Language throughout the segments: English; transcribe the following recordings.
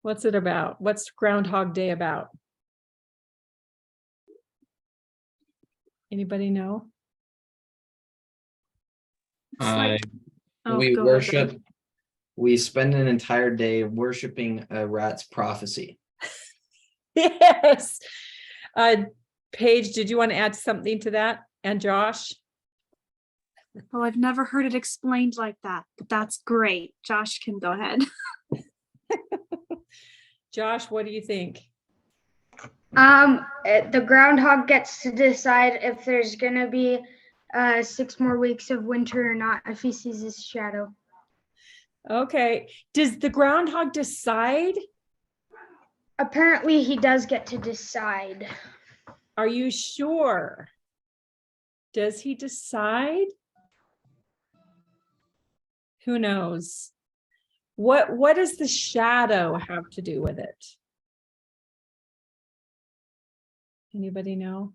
What's it about? What's Groundhog Day about? Anybody know? We go worship. ahead. We spend an entire day worshiping a rat's prophecy. Yes. Paige, did you want to add something to that? And Josh? Oh, I've never heard it explained like that, but that's great. Josh can go ahead. Josh, what do you think? The groundhog gets to decide if there's gonna be 6 more weeks of winter or not if he sees his shadow. Okay. Does the groundhog decide? Apparently he does get to decide. Are you sure? Does he decide? Who knows? What does the shadow have to do with it? Anybody know?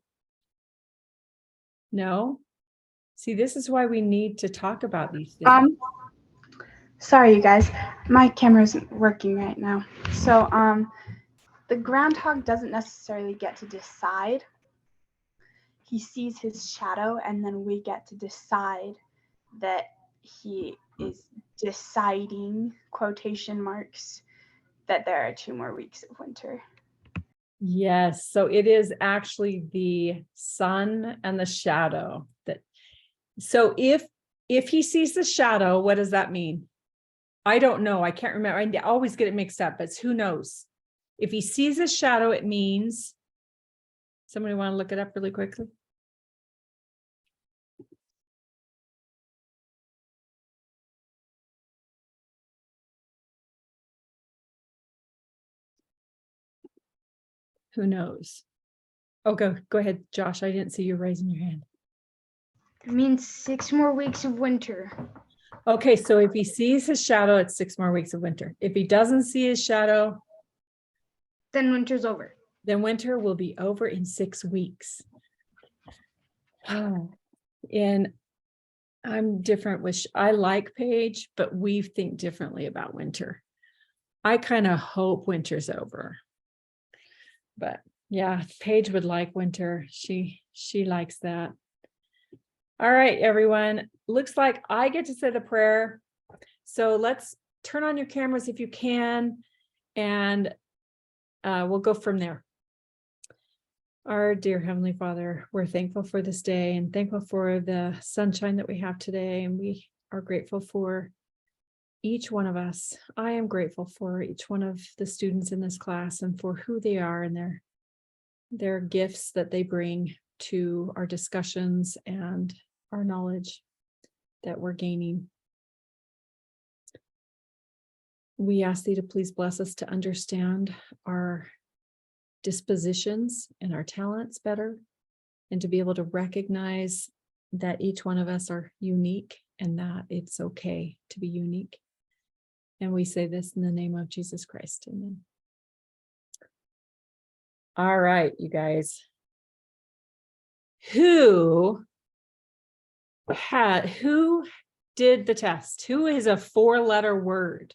No? See, this is why we need to talk about these things. Sorry, you guys. My camera isn't working right now. So, the groundhog doesn't necessarily get to decide. He sees his shadow, and then we get to decide that he is deciding, quotation marks, that there are 2 more weeks of winter. Yes, so it is actually the sun and the shadow that. So if he sees the shadow, what does that mean? I don't know. I can't remember. I always get it mixed up, but who knows? If he sees a shadow, it means. Somebody want to look it up really quickly? Who knows? Oh, go ahead, Josh. I didn't see you raising your hand. It means 6 more weeks of winter. Okay, so if he sees his shadow, it's 6 more weeks of winter. If he doesn't see his shadow, then winter's over. Then winter will be over in 6 weeks. Oh, and I'm different with, I like Paige, but we think differently about winter. I kind of hope winter's over. But yeah, Paige would like winter. She likes that. All right, everyone. Looks like I get to say the prayer. So let's turn on your cameras if you can, and we'll go from there. Our dear Heavenly Father, we're thankful for this day and thankful for the sunshine that we have today. And we are grateful for each one of us. I am grateful for each one of the students in this class and for who they are and their gifts that they bring to our discussions and our knowledge that we're gaining. We ask thee to please bless us to understand our dispositions and our talents better, and to be able to recognize that each one of us are unique and that it's okay to be unique. And we say this in the name of Jesus Christ. Amen. All right, you guys. Who did the test? Who is a 4-letter word?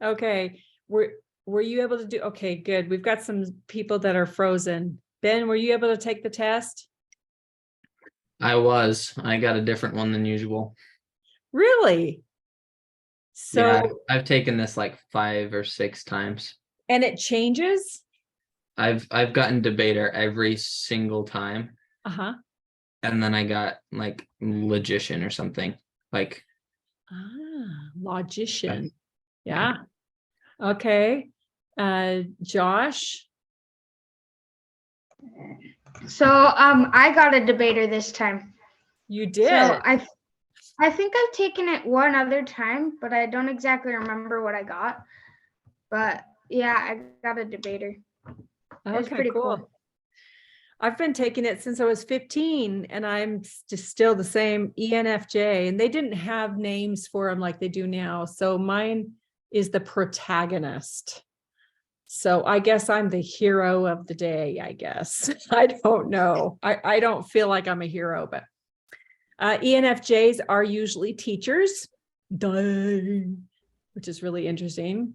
Okay, were you able to do? Okay, good. We've got some people that are frozen. Ben, were you able to take the test? I got a different one than usual. Really? So yeah, I've taken this like 5 or 6 times. And it changes? I've gotten debater every single time. Uh-huh. And then I got like logician or something. Like logician. Yeah. Okay. Josh? So I got a debater this time. You did? So I think I've taken it one other time, but I don't exactly remember what I got. But yeah, I got a debater. It was pretty cool. I've been taking it since I was 15, and I'm just still the same ENFJ, and they didn't have names for them like they do now. So mine is the protagonist. So I guess I'm the hero of the day, I guess. I don't know. I don't feel like I'm a hero, but ENFJs are usually teachers. Duh. which is really interesting.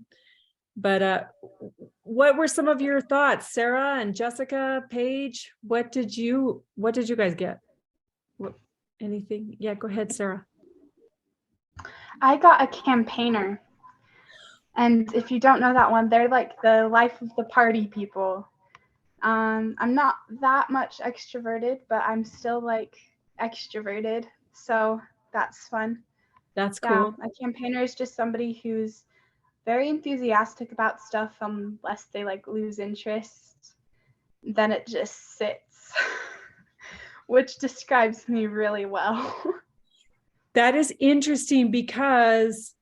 But what were some of your thoughts, Sarah and Jessica, Paige? What did you guys get? Anything? Yeah, go ahead, Sarah. I got a campaigner. And if you don't know that one, they're like the life of the party people. I'm not that much extroverted, but I'm still like extroverted. So that's fun. That's Yeah, cool. a campaigner is just somebody who's very enthusiastic about stuff unless they like lose interest. Then it just sits, which describes me really well. That is interesting because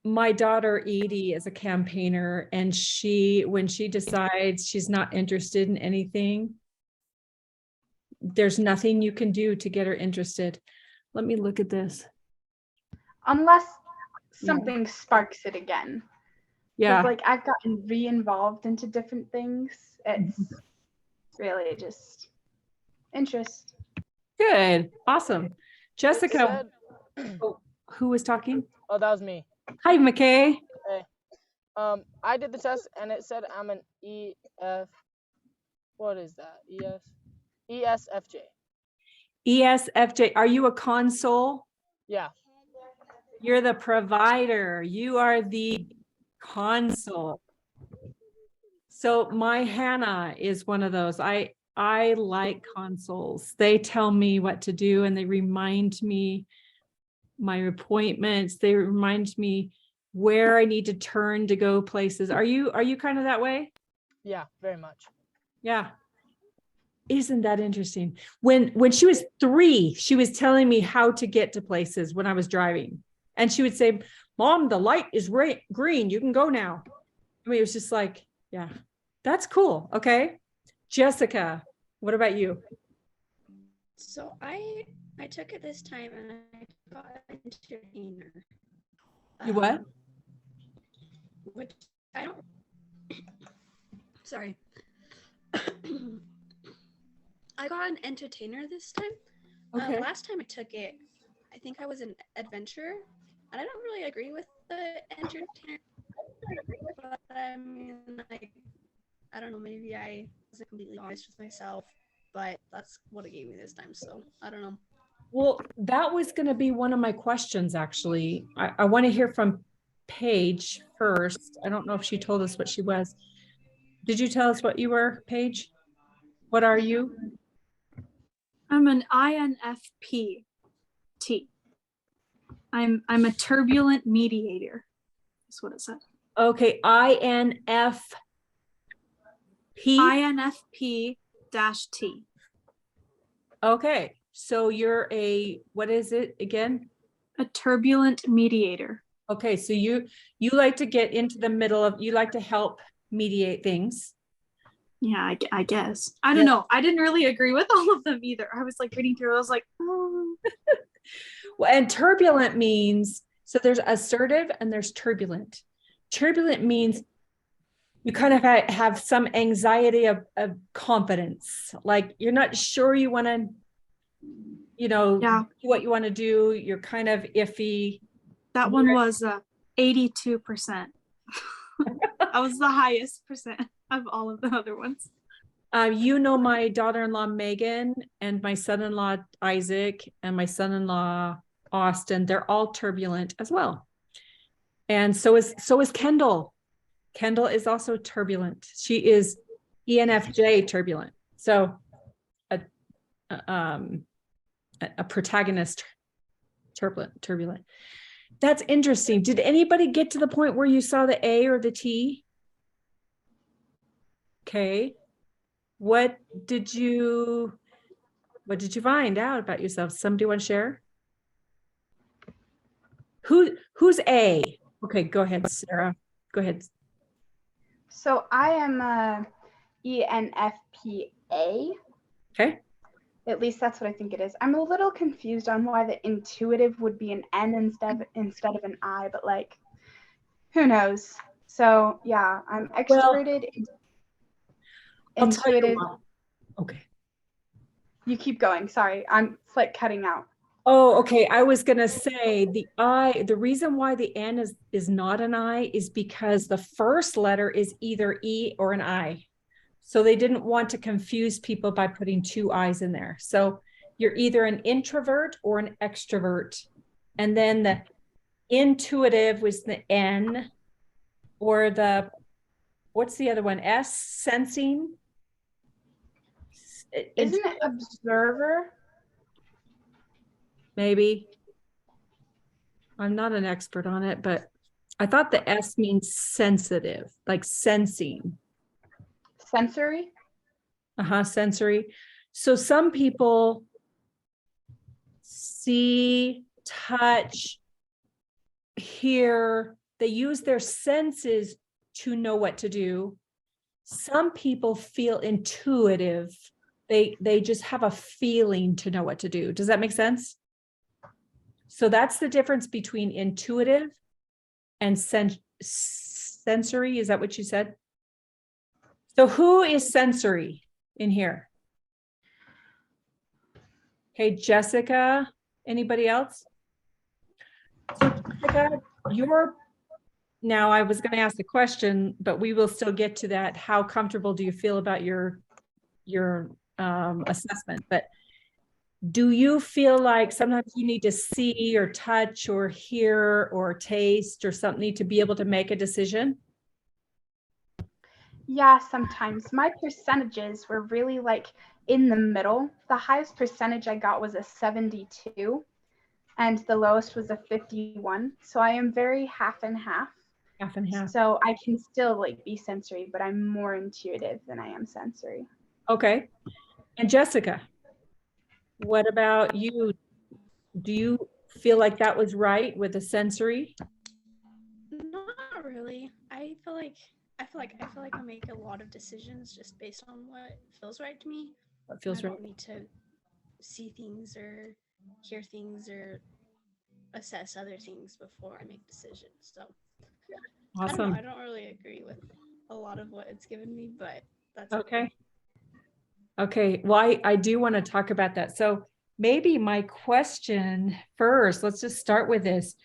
my daughter Edie is a campaigner, and when she decides she's not interested in anything, there's nothing you can do to get her interested. Let me look at this. Unless something sparks it again. Yeah. Like I've gotten re-involved into different things. It's really just interest. Good. Awesome. Jessica, Said, who was talking? oh, that was me. Hi, McKay. Hey. I did the test and it said I'm an EF. What is that? ESFJ. ESFJ. Are you a console? Yeah. You're the provider. You are the console. So my Hannah is one of those. I like consoles. They tell me what to do, and they remind me my appointments. They remind me where I need to turn to go places. Are you kind of that way? Yeah, very much. Yeah. Isn't that interesting? When she was 3, she was telling me how to get to places when I was driving. And she would say, Mom, the light is green. You can go now. I mean, it was just like, yeah, that's cool. Okay. Jessica, what about you? So I took it this time and I got an entertainer. You what? Which I don't. Sorry. I got an entertainer this time. Okay. Last time I took it, I think I was an adventurer, and I don't really agree with the entertainer. But I mean, like, I don't know. Maybe I wasn't completely honest with myself, but that's what it gave me this time. So I don't know. Well, that was going to be one of my questions, actually. I want to hear from Paige first. I don't know if she told us what she was. Did you tell us what you were, Paige? What are you? I'm an INFP T. I'm a turbulent mediator. That's what it said. Okay, INFP. INFP-T. Okay, so you're what is it again? A turbulent mediator. Okay, so you like to get into the middle of, you like to help mediate things. Yeah, I guess. I don't know. I didn't really agree with all of them either. I was like reading through, I was like, oh. Well, and turbulent means, so there's assertive and there's turbulent. Turbulent means you kind of have some anxiety of confidence. Like you're not sure you want to, do what you want to do. You're kind of iffy. That one was 82%. That was the highest percent of all of the other ones. My daughter-in-law Megan and my son-in-law Isaac and my son-in-law Austin, they're all turbulent as well. And so is Kendall. Kendall is also turbulent. She is ENFJ turbulent. So a protagonist turbulent. That's interesting. Did anybody get to the point where you saw the A or the T? Okay. What did you find out about yourself? Somebody want to share? Who's A? Okay, go ahead, Sarah. Go ahead. So I am a ENFPA. Okay. At least that's what I think it is. I'm a little confused on why the intuitive would be an N instead of an I, but like, who knows? So yeah, I'm extroverted, I'll tell you intuitive. what. Okay. You keep going. Sorry, I'm like cutting out. Oh, okay. I was gonna say the I, the reason why the N is not an I is because the first letter is either E or an I. So they didn't want to confuse people by putting two I's in there. So you're either an introvert or an extrovert. And then the intuitive was the N, or the, what's the other one? S, sensing. Isn't it observer? Maybe. I'm not an expert on it, but I thought the S means sensitive, like sensing. Sensory? Sensory. So some people see, touch, hear, they use their senses to know what to do. Some people feel intuitive. They just have a feeling to know what to do. Does that make sense? So that's the difference between intuitive and sensory. Is that what you said? So who is sensory in here? Okay, Jessica, anybody else? So Jessica, now I was going to ask the question, but we will still get to that. How comfortable do you feel about your assessment? But do you feel like sometimes you need to see or touch or hear or taste or something to be able to make a decision? Yeah, sometimes. My percentages were really like in the middle. The highest percentage I got was a 72 and the lowest was a 51. So I am very half and half. Half and half. So I can still like be sensory, but I'm more intuitive than I am sensory. Okay. And Jessica, what about you? Do you feel like that was right with the sensory? Not really. I feel like I make a lot of decisions just based on what feels right to me. What feels I right? don't need to see things or hear things or assess other things before I make decisions. So Awesome. I don't really agree with a lot of what it's given me, but that's okay. Okay, well, I do want to talk about that. So maybe my question first, let's just start with this.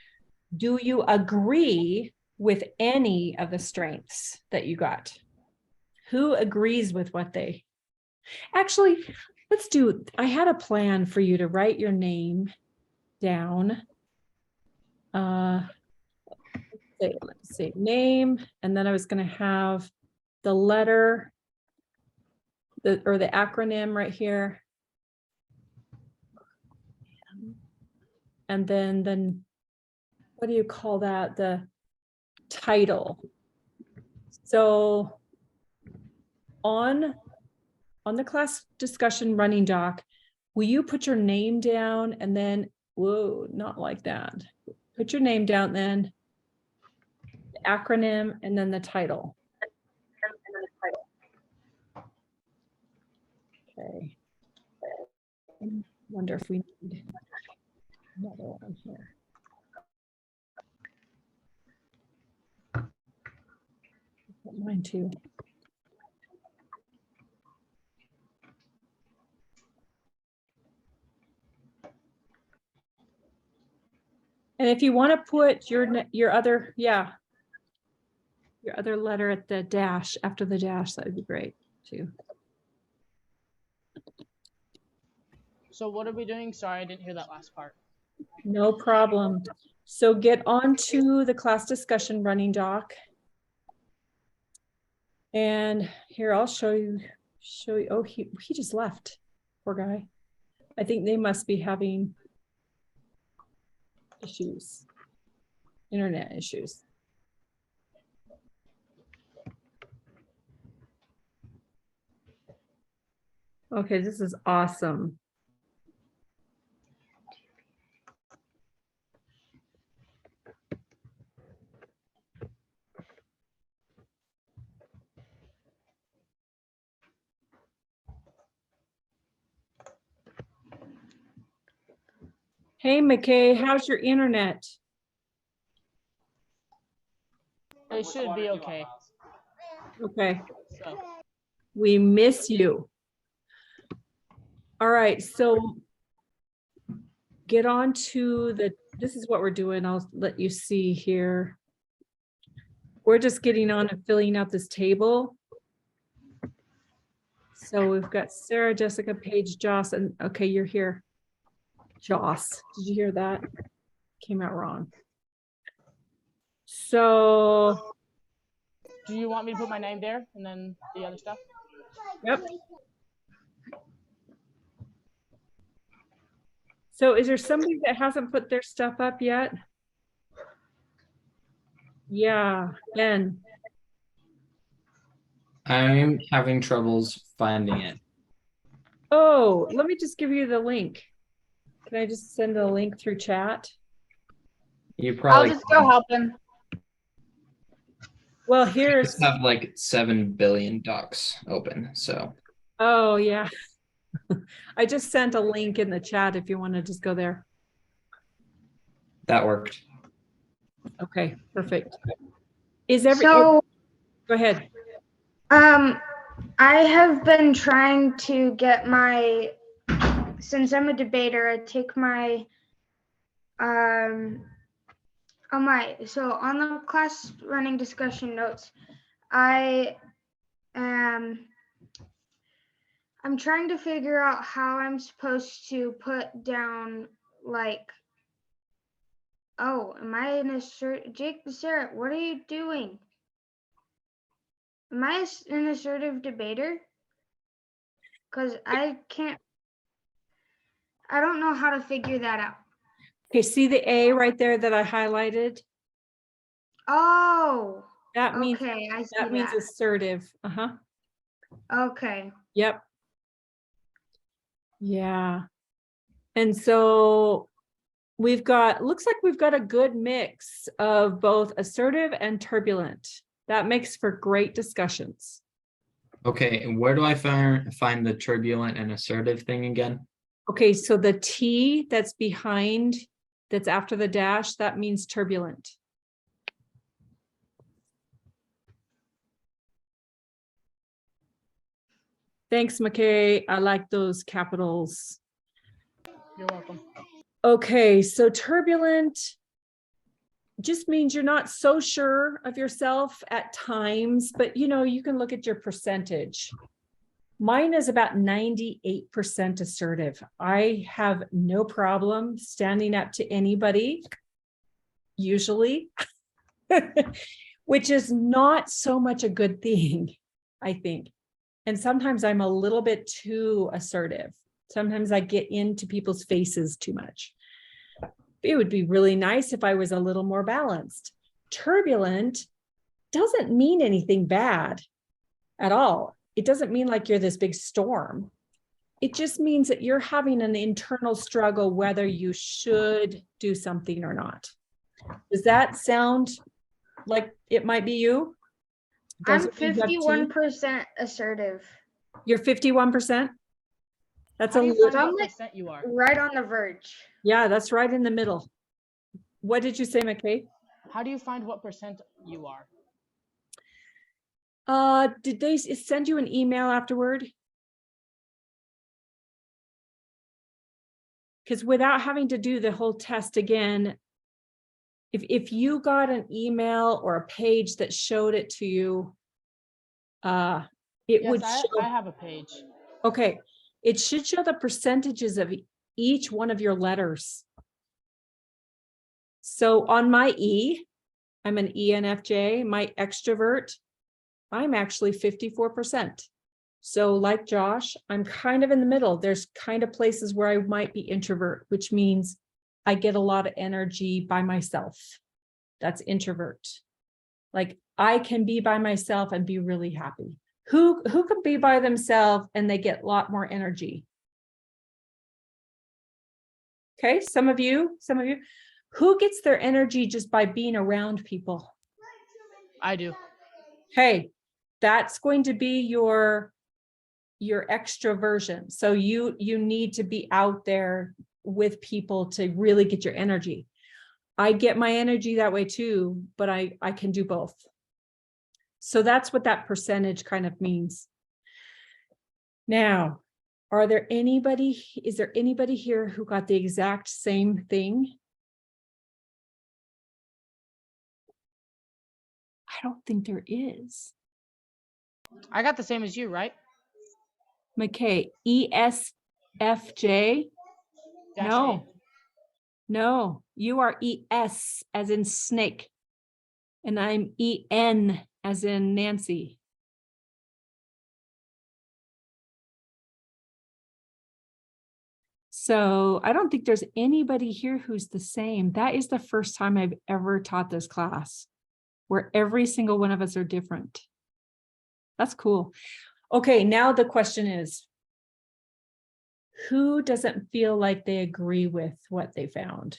Do you agree with any of the strengths that you got? Who agrees with what they, actually, let's do, I had a plan for you to write your name down. Let's see, name, and then I was going to have the letter, or the acronym right here. And then what do you call that? The title. So on the class discussion running doc, will you put your name down and then, whoa, not like that. Put your name down, then the acronym, and then the title. Okay. I wonder if we need another one here. Mine too. And if you want to put your other, yeah, your other letter at the dash, after the dash, that would be great too. So what are we doing? Sorry, I didn't hear that last part. No problem. So get on to the class discussion running doc. And here, I'll show you. Oh, he just left. Poor guy. I think they must be having issues, internet issues. Okay, this is awesome. Hey, McKay, how's your internet? It should be okay. Okay, So we miss you. All right, so get on to this is what we're doing. I'll let you see here. We're just getting on and filling out this table. So we've got Sarah, Jessica, Paige, Joss, and okay, you're here. Joss, did you hear that? Came out wrong. So, Do you want me to put my name there and then the other stuff? yep. So is there somebody that hasn't put their stuff up yet? Yeah, Ben. I'm having troubles finding it. Oh, let me just give you the link. Can I just send the link through chat? You I'll probably just go help him. Well, just here's, have like 7 billion docs open. So oh yeah. I just sent a link in the chat if you want to just go there. that worked. Okay, perfect. Go ahead. I have been trying to get since I'm a debater, I take my, so on the class running discussion notes, I'm trying to figure out how I'm supposed to put down, like, oh, am I Jake, Sarah, what are you doing? Am I an assertive debater? Because I don't know how to figure that out. Okay, see the A right there that I highlighted? Oh, That means okay, I see that means that. assertive. Uh-huh. Okay. Yep. Yeah. And so looks like we've got a good mix of both assertive and turbulent. That makes for great discussions. Okay, and where do I find the turbulent and assertive thing again? Okay, so the T that's after the dash, that means turbulent. Thanks, McKay. I like those capitals. You're welcome. Okay, so turbulent just means you're not so sure of yourself at times, but you can look at your percentage. Mine is about 98% assertive. I have no problem standing up to anybody, usually, which is not so much a good thing, I think. And sometimes I'm a little bit too assertive. Sometimes I get into people's faces too much. It would be really nice if I was a little more balanced. Turbulent doesn't mean anything bad at all. It doesn't mean like you're this big storm. It just means that you're having an internal struggle whether you should do something or not. Does that sound like it might be you? I'm 51% assertive. You're 51%? That's How do you find I'm what like percent you are? right on the verge. Yeah, that's right in the middle. What did you say, McKay? How do you find what percent you are? Did they send you an email afterward? Because without having to do the whole test again, if you got an email or a page that showed it to you, it would show. I have a page. Okay, it should show the percentages of each one of your letters. So on my E, I'm an ENFJ, my extrovert, I'm actually 54%. So like Josh, I'm kind of in the middle. There's kind of places where I might be introvert, which means I get a lot of energy by myself. That's introvert. Like I can be by myself and be really happy. Who can be by themselves and they get a lot more energy? Okay, some of you. Who gets their energy just by being around people? I do. Hey, that's going to be your extroversion. So you need to be out there with people to really get your energy. I get my energy that way too, but I can do both. So that's what that percentage kind of means. Now, Is there anybody here who got the exact same thing? I don't think there is. I got the same as you, right? McKay, ESFJ? Dash No. No, you are ES as in snake. And I'm EN as in Nancy. So I don't think there's anybody here who's the same. That is the first time I've ever taught this class where every single one of us are different. That's cool. Okay, now the question is, who doesn't feel like they agree with what they found?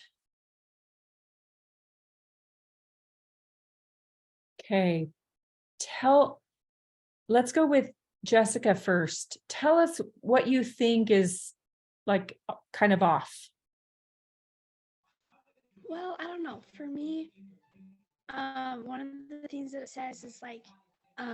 Okay, let's go with Jessica first. Tell us what you think is like kind of off. Well, I don't know. For me, one of the things that it says is like, I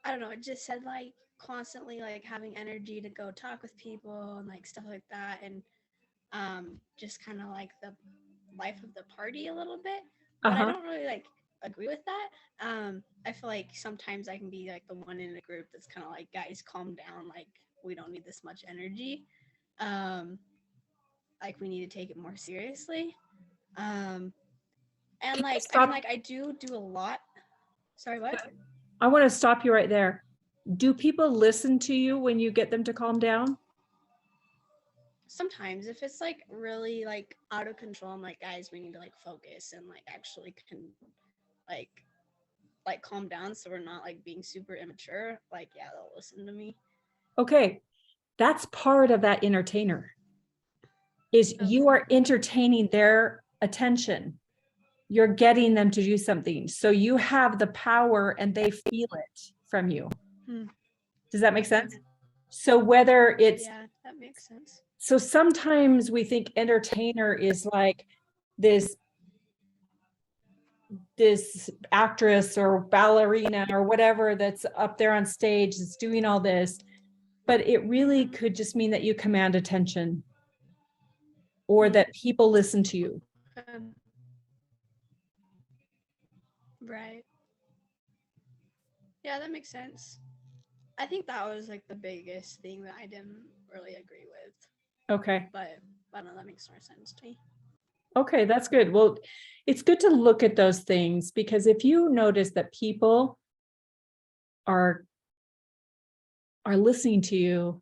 don't know, it just said like constantly like having energy to go talk with people and like stuff like that, and just kind of like the life of the party a little bit. But I don't really like agree with that. I feel like sometimes I can be like the one in a group that's kind of like, guys, calm down, like we don't need this much energy. Like we need to take it more seriously. And like I mean, like I do a lot. Sorry, what? I want to stop you right there. Do people listen to you when you get them to calm down? Sometimes if it's like really like out of control, I'm like, guys, we need to like focus and like actually can like calm down so we're not like being super immature. Like, yeah, they'll listen to me. Okay, that's part of that entertainer. Is you are entertaining their attention. You're getting them to do something. So you have the power and they feel it from you. Does that make sense? So whether it's, yeah, that makes sense. so sometimes we think entertainer is like this actress or ballerina or whatever that's up there on stage that's doing all this, but it really could just mean that you command attention or that people listen to you. Right. Yeah, that makes sense. I think that was like the biggest thing that I didn't really agree with. Okay. But I don't know, that makes more sense to me. Okay, that's good. Well, it's good to look at those things because if you notice that people are listening to you,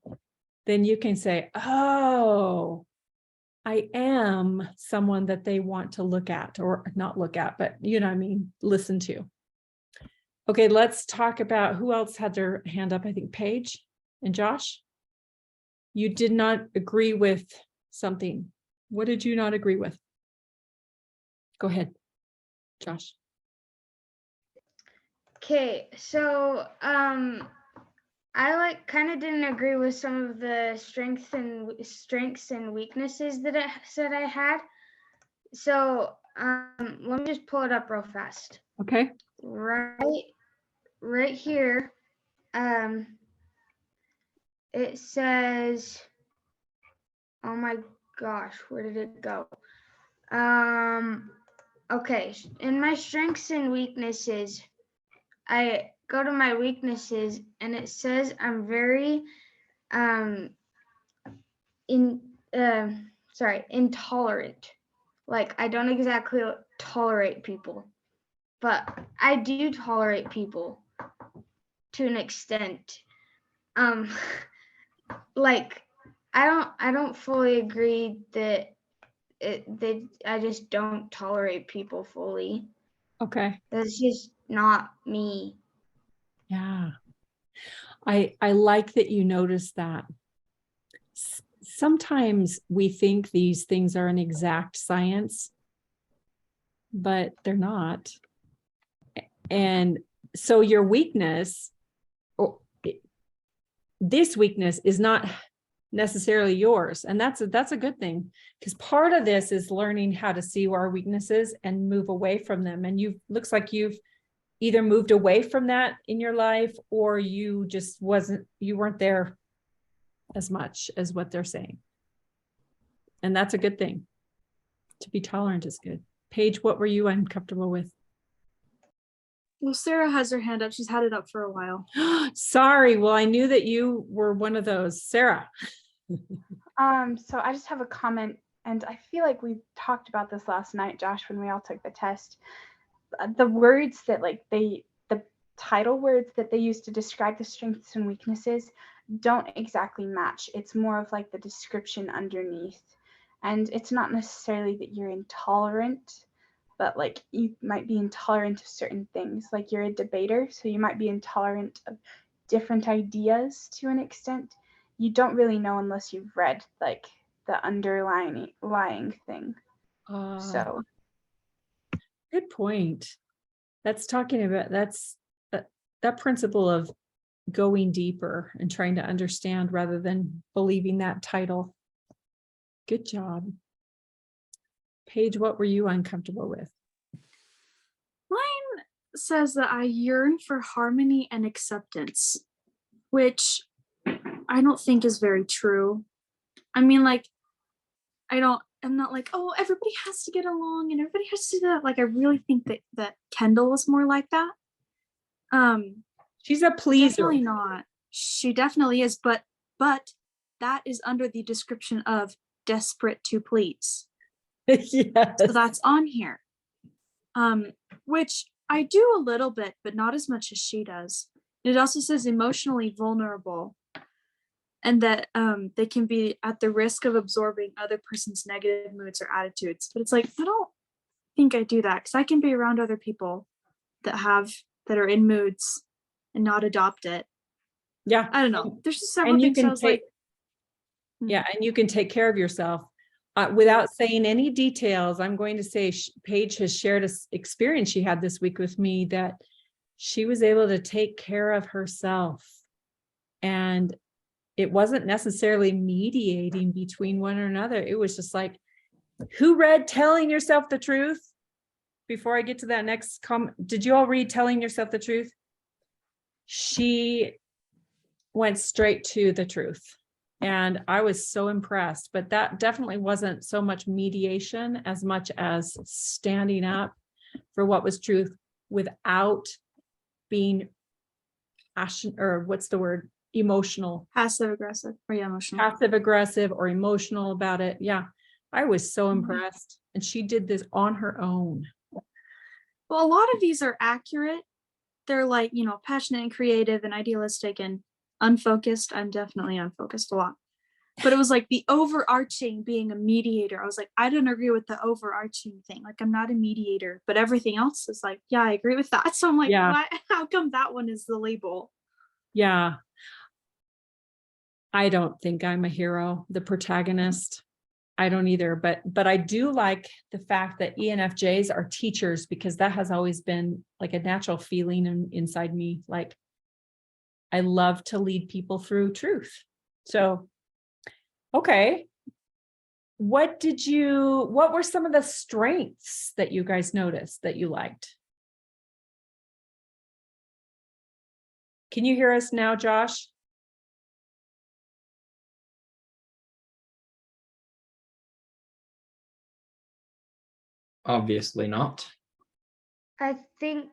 then you can say, oh, I am someone that they want to look at, or not look at, but you know what I mean, listen to. Okay, let's talk about who else had their hand up. I think Paige and Josh. You did not agree with something. What did you not agree with? Go ahead, Josh. Okay, so I like kind of didn't agree with some of the strengths and weaknesses that it said I had. So let me just pull it up real fast. Okay. Right here, it says, oh my gosh, where did it go? Okay, in my strengths and weaknesses, I go to my weaknesses and it says I'm very intolerant. Like I don't exactly tolerate people, but I do tolerate people to an extent. Like I don't fully agree that I just don't tolerate people fully. Okay. That's just not me. Yeah. I like that you noticed that. Sometimes we think these things are an exact science, but they're not. And so your weakness, or this weakness, is not necessarily yours. And that's a good thing, because part of this is learning how to see our weaknesses and move away from them. And looks like you've either moved away from that in your life, or you weren't there as much as what they're saying. And that's a good thing. To be tolerant is good. Paige, what were you uncomfortable with? Well, Sarah has her hand up. She's had it up for a while. Sorry. Well, I knew that you were one of those. Sarah. So I just have a comment, and I feel like we talked about this last night, Josh, when we all took the test. The words that the title words that they use to describe the strengths and weaknesses don't exactly match. It's more of like the description underneath. And it's not necessarily that you're intolerant, but like you might be intolerant of certain things. Like you're a debater, so you might be intolerant of different ideas to an extent. You don't really know unless you've read like the underlying thing. So good point. That's talking about that principle of going deeper and trying to understand rather than believing that title. Good job. Paige, what were you uncomfortable with? Mine says that I yearn for harmony and acceptance, which I don't think is very true. I mean, like, I'm not like, oh, everybody has to get along and everybody has to do that. Like, I really think that Kendall was more like that. She's a pleaser. Definitely not. She definitely is, but that is under the description of desperate to please. Yes. So that's on here. Which I do a little bit, but not as much as she does. It also says emotionally vulnerable, and that they can be at the risk of absorbing other person's negative moods or attitudes. But it's like, I don't think I do that, because I can be around other people that are in moods and not adopt it. Yeah. I don't know. There's just several And you things I can was like, yeah, and you can take care of yourself. Without saying any details, I'm going to say Paige has shared an experience she had this week with me, that she was able to take care of herself. And it wasn't necessarily mediating between one another. It was just like, who read Telling Yourself the Truth? Before I get to that next comment, did you all read Telling Yourself the Truth? She went straight to the truth. And I was so impressed, but that definitely wasn't so much mediation as much as standing up for what was truth without being emotional. passive aggressive or emotional. Passive aggressive or emotional about it. Yeah. I was so impressed. And she did this on her own. Well, a lot of these are accurate. They're like, passionate and creative and idealistic and unfocused. I'm definitely unfocused a lot. But it was like the overarching being a mediator. I was like, I don't agree with the overarching thing. Like, I'm not a mediator, but everything else is like, yeah, I agree with that. So I'm like, Yeah. how come that one is the label? Yeah. I don't think I'm a hero, the protagonist. I don't either, but I do like the fact that ENFJs are teachers, because that has always been like a natural feeling inside me. Like, I love to lead people through truth. So, okay. What were some of the strengths that you guys noticed that you liked? Can you hear us now, Josh? Obviously not. I can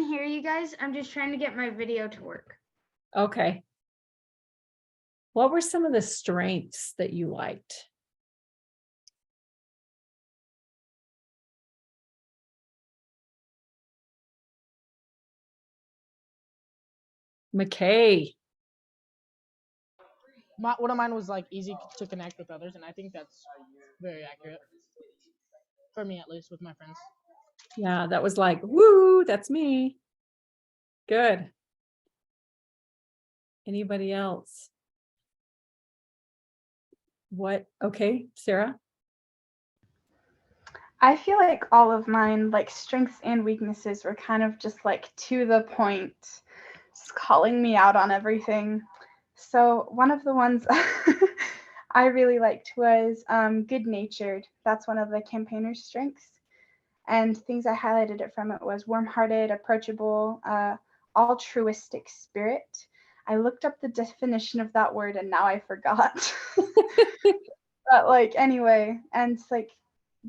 hear you guys. I'm just trying to get my video to work. Okay. What were some of the strengths that you liked? McKay. One of mine was like easy to connect with others, and I think that's very accurate for me, at least with my friends. Yeah, that was like, woo, that's me. Good. Anybody else? Okay, Sarah? I feel like all of mine, like strengths and weaknesses, were kind of just like to the point, just calling me out on everything. So one of the ones I really liked was good-natured. That's one of the campaigners' strengths. And things I highlighted it from it was warm-hearted, approachable, altruistic spirit. I looked up the definition of that word and now I forgot. But like anyway, and like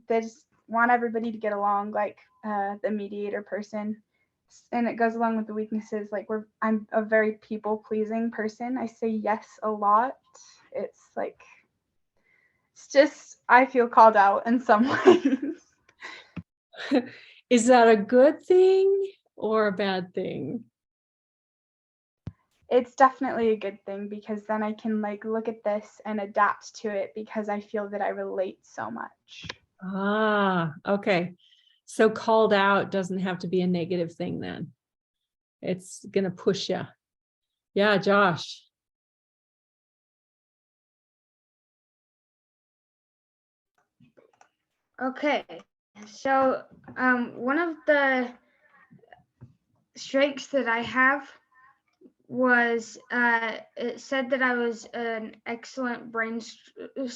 they just want everybody to get along, like the mediator person. And it goes along with the weaknesses. Like I'm a very people-pleasing person. I say yes a lot. It's like it's just I feel called out in some ways. Is that a good thing or a bad thing? It's definitely a good thing because then I can like look at this and adapt to it because I feel that I relate so much. Ah, okay. So called out doesn't have to be a negative thing then. It's going to push you. Yeah, Josh. Okay, so one of the strengths that I have was it said that I was an excellent it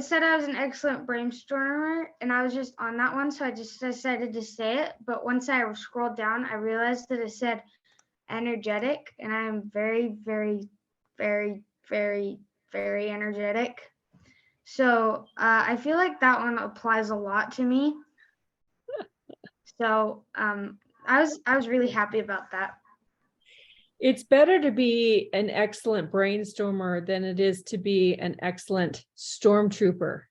said I was an excellent brainstormer, and I was just on that one, so I just decided to say it. But once I scrolled down, I realized that it said energetic, and I am very, very, very, very, very energetic. So I feel like that one applies a lot to me. So I was really happy about that. It's better to be an excellent brainstormer than it is to be an excellent stormtrooper.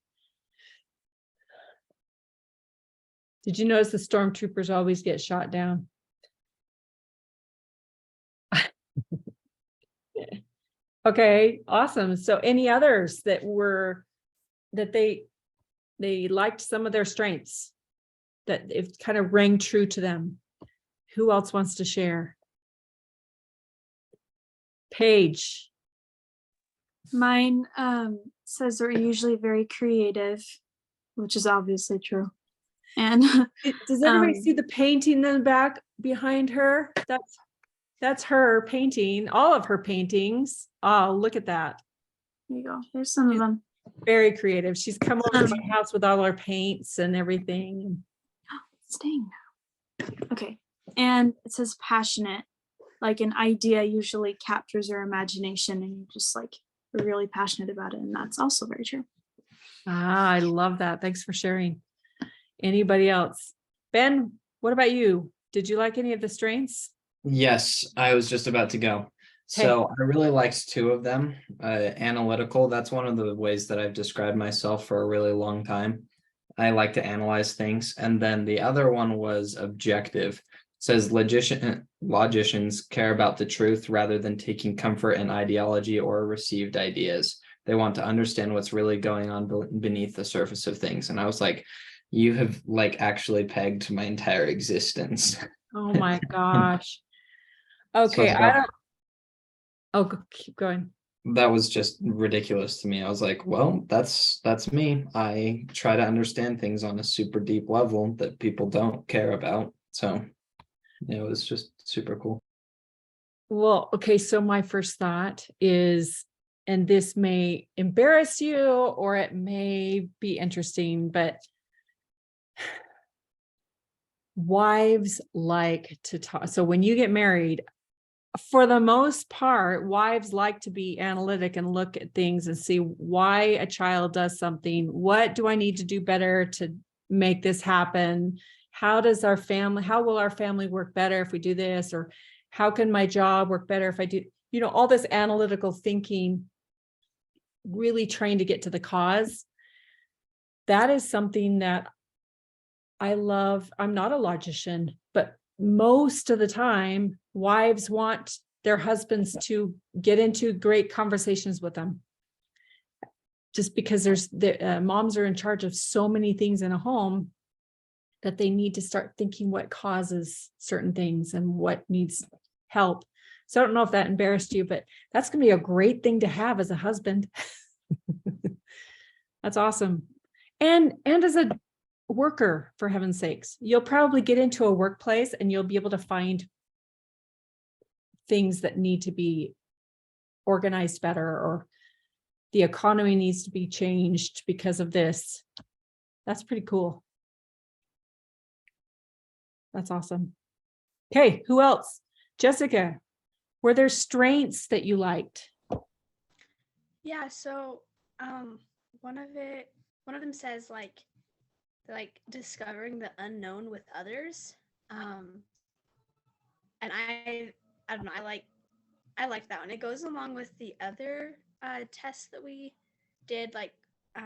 Did you notice the stormtroopers always get shot down? Okay, awesome. So any others that they liked some of their strengths, that it kind of rang true to them? Who else wants to share? Paige. Mine says they're usually very creative, which is obviously true. And Does everybody see the painting in the back behind her? That's her painting, all of her paintings. Oh, look at that. there you go. There's some of them. Very creative. She's come over to my house with all her paints and everything. Staying now. Okay. And it says passionate, like an idea usually captures your imagination and you're just like really passionate about it. And that's also very true. Ah, I love that. Thanks for sharing. Anybody else? Ben, what about you? Did you like any of the strengths? Yes, I was just about to go. So I really liked two of them. Analytical, that's one of the ways that I've described myself for a really long time. I like to analyze things. And then the other one was objective. It says logicians care about the truth rather than taking comfort in ideology or received ideas. They want to understand what's really going on beneath the surface of things. And I was like, you have like actually pegged my entire existence. Oh my gosh. Okay, keep going. That was just ridiculous to me. I was like, well, that's me. I try to understand things on a super deep level that people don't care about. So it was just super cool. Well, okay, so my first thought is, and this may embarrass you or it may be interesting, but wives like to talk. So when you get married, for the most part, wives like to be analytic and look at things and see why a child does something. What do I need to do better to make this happen? How will our family work better if we do this? Or how can my job work better if I do, all this analytical thinking, really trying to get to the cause. That is something that I love. I'm not a logician, but most of the time, wives want their husbands to get into great conversations with them. Just because moms are in charge of so many things in a home that they need to start thinking what causes certain things and what needs help. So I don't know if that embarrassed you, but that's going to be a great thing to have as a husband. That's awesome. And as a worker, for heaven's sakes, you'll probably get into a workplace and you'll be able to find things that need to be organized better, or the economy needs to be changed because of this. That's pretty cool. That's awesome. Okay, who else? Jessica, were there strengths that you liked? Yeah, so one of them says like discovering the unknown with others. And I don't know, I like that one. It goes along with the other tests that we did, like I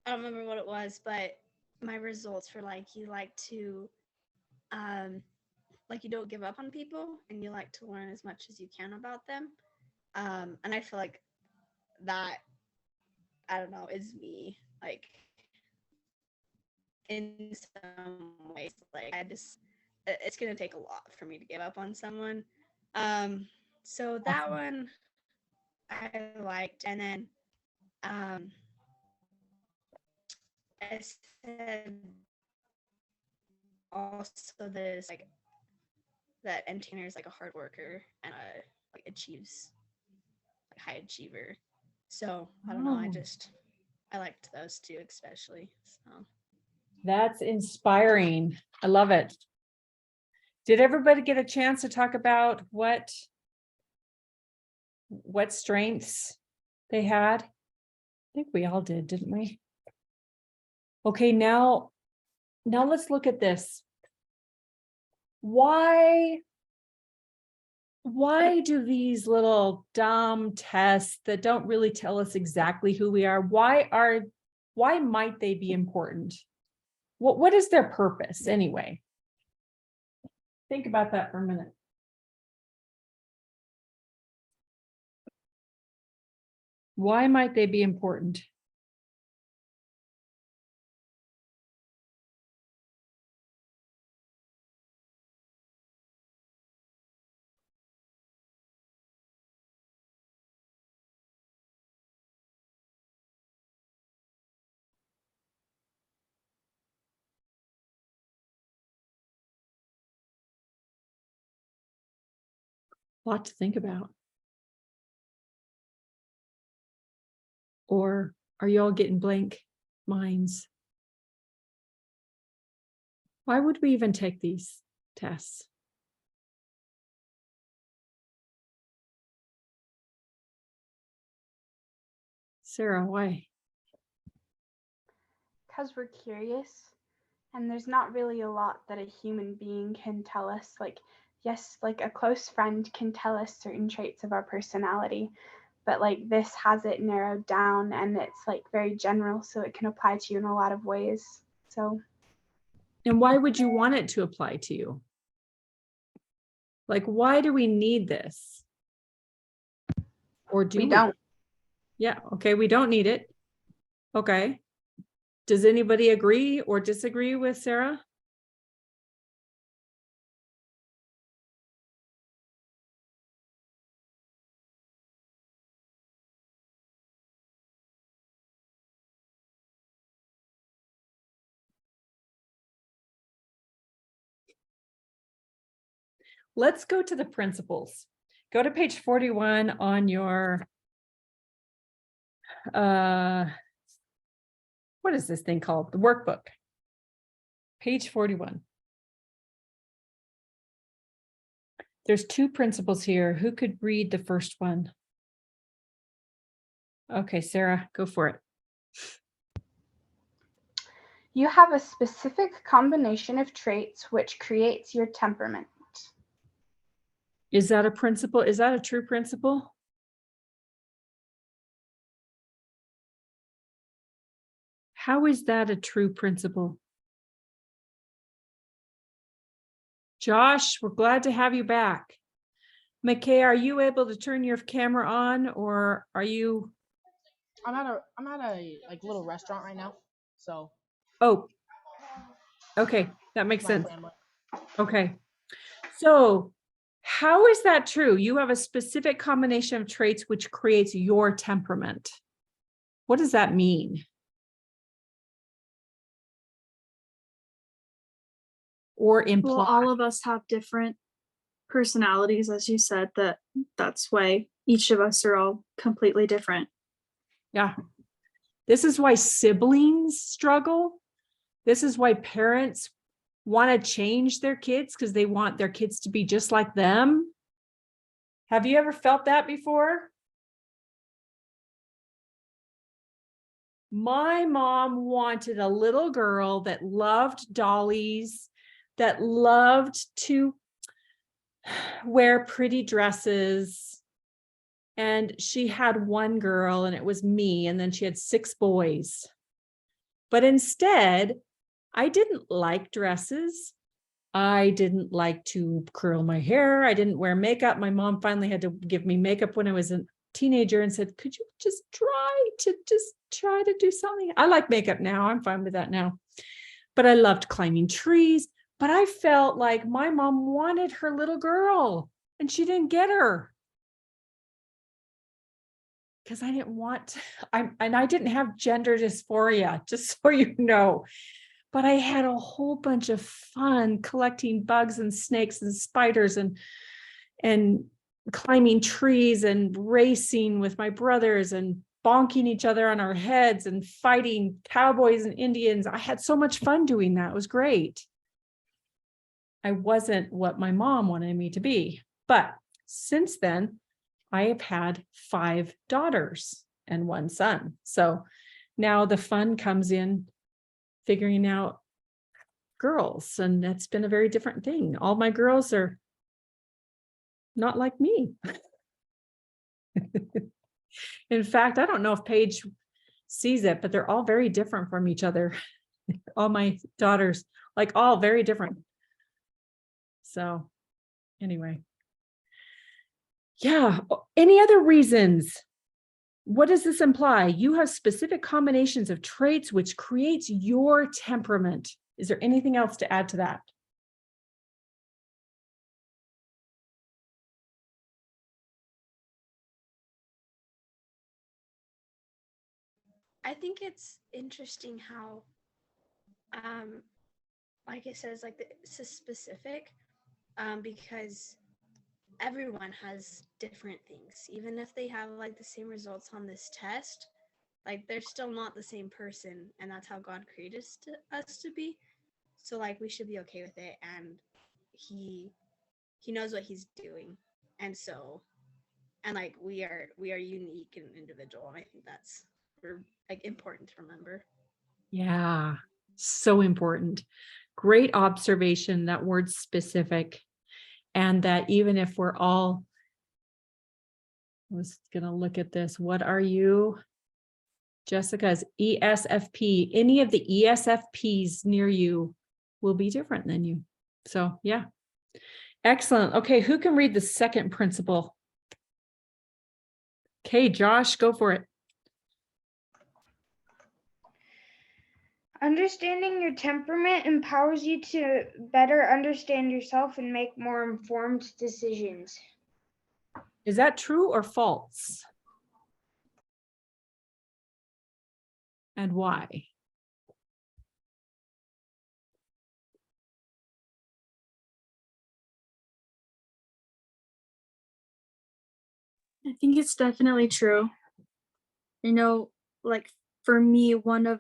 don't remember what it was, but my results were like you like to like you don't give up on people and you like to learn as much as you can about them. And I feel like that, I don't know, is me. Like in some ways, like it's gonna take a lot for me to give up on someone. So that one I liked, and then I said also this like that entertainer is like a hard worker and like achieves like high achiever. So I don't know. I liked those two especially. So That's inspiring. I love it. Did everybody get a chance to talk about what strengths they had? I think we all did, didn't we? Okay, now let's look at this. Why do these little dumb tests that don't really tell us exactly who we are, why might they be important? What is their purpose anyway? Think about that for a minute. Why might they be important? A lot to think about. Or are you all getting blank minds? Why would we even take these tests? Sarah, why? Because we're curious, and there's not really a lot that a human being can tell us. Like, yes, like a close friend can tell us certain traits of our personality, but like this has it narrowed down and it's like very general, so it can apply to you in a lot of ways. So, And why would you want it to apply to you? Like, why do we need this? Or do we don't. Yeah, okay, we don't need it. Okay. Does anybody agree or disagree with Sarah? Let's go to the principles. Go to page 41 on your, what is this thing called? The workbook. Page 41. There's two principles here. Who could read the first one? Okay, Sarah, go for it. You have a specific combination of traits which creates your temperament. Is that a principle? Is that a true principle? How is that a true principle? Josh, we're glad to have you back. McKay, are you able to turn your camera on, or are you? I'm at a like little restaurant right now, so. Oh, okay, that makes my sense. family. Okay, so how is that true? You have a specific combination of traits which creates your temperament. What does that mean? Or imply? Well, all of us have different personalities, as you said, that's why each of us are all completely different. Yeah. This is why siblings struggle. This is why parents want to change their kids because they want their kids to be just like them. Have you ever felt that before? My mom wanted a little girl that loved dollies, that loved to wear pretty dresses. And she had one girl, and it was me, and then she had 6 boys. But instead, I didn't like dresses. I didn't like to curl my hair. I didn't wear makeup. My mom finally had to give me makeup when I was a teenager and said, could you just try to do something? I like makeup now. I'm fine with that now. But I loved climbing trees. But I felt like my mom wanted her little girl and she didn't get her. Because I didn't want, I didn't have gender dysphoria, just so you know. But I had a whole bunch of fun collecting bugs and snakes and spiders and climbing trees and racing with my brothers and bonking each other on our heads and fighting cowboys and Indians. I had so much fun doing that. It was great. I wasn't what my mom wanted me to be. But since then, I have had 5 daughters and 1 son. So now the fun comes in figuring out girls, and that's been a very different thing. All my girls are not like me. In fact, I don't know if Paige sees it, but they're all very different from each other. All my daughters, like all very different. So anyway. Yeah. Any other reasons? What does this imply? You have specific combinations of traits which creates your temperament. Is there anything else to add to that? I think it's interesting how, like it says, like it's a specific, because everyone has different things. Even if they have like the same results on this test, like they're still not the same person, and that's how God created us to be. So like we should be okay with it, and he knows what he's doing, and so, and like we are unique and individual, and I think that's like important to remember. Yeah, so important. Great observation, that word specific. And that even if we're all, I was going to look at this. What are you? Jessica's ESFP. Any of the ESFPs near you will be different than you. So yeah. Excellent. Okay, who can read the second principle? Okay, Josh, go for it. Understanding your temperament empowers you to better understand yourself and make more informed decisions. Is that true or false? And why? I think it's definitely true. You know, like for me, one of